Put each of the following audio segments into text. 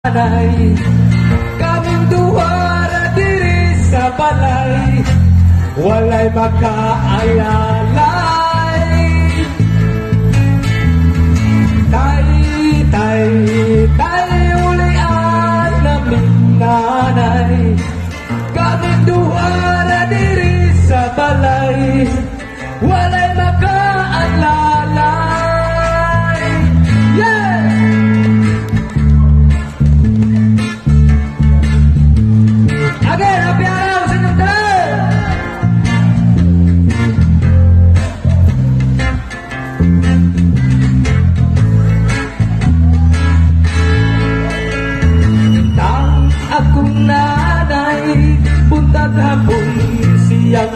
Kaming duwara diri sa balay, walay makaalalay. Tay, ulian naming nanay. Kaming duwara diri sa balay, walay makaalalay. Yeah! Again, happy araw sa inyong dalaw! Tang akong nanay, buntag hapon siyang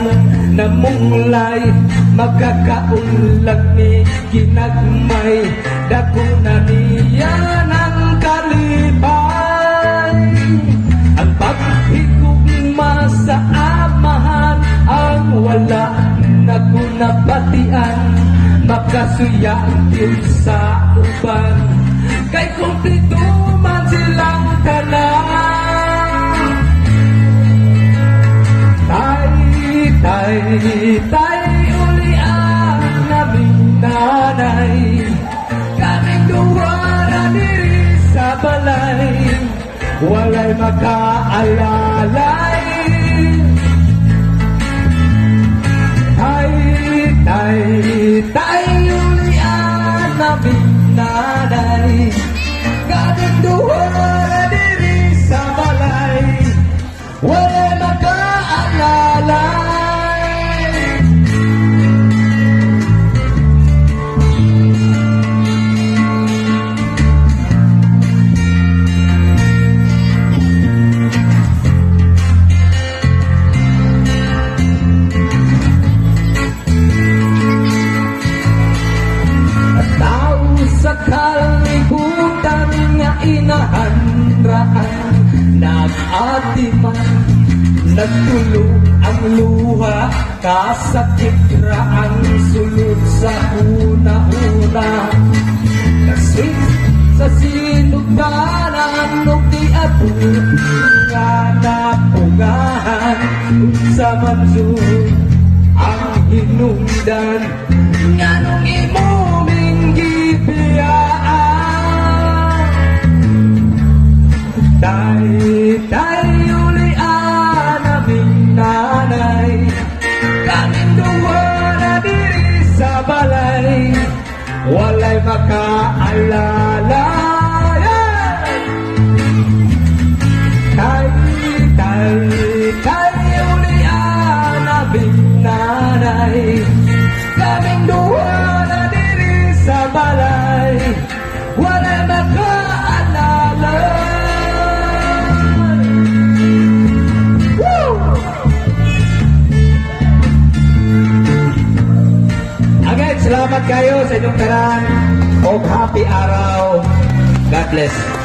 namunglay, magkakaunlag ni ginagmay, dako na niya ng kalipay. Ang paghigugma sa amahan, ang wala na kunapatian, makasuya yun sa uban, kay kumplito man silang tanan. Tay, ulian naming nanay. Kaming duwara diri sa balay, walay makaalalay. Tay, ulian naming nanay. Kaming duwara diri sa balay, walay makaalalay. Sa kalibutan nga inahanraan, nag-atiman, nagtulog ang luha, kasakit ra ang sulod sa una-una. Kaswit sa sinugdanan, o di abot nga napungahan, sa mansur ang hinungdan, nga nung imuming Tay, ulian naming nanay. Kaming duwara diri sa balay, walay makaalalay. Tay, ulian naming nanay. Kaming duwara diri sa balay, walay makaalalay. Salamat kayo sa inyong tanan o happy araw. God bless.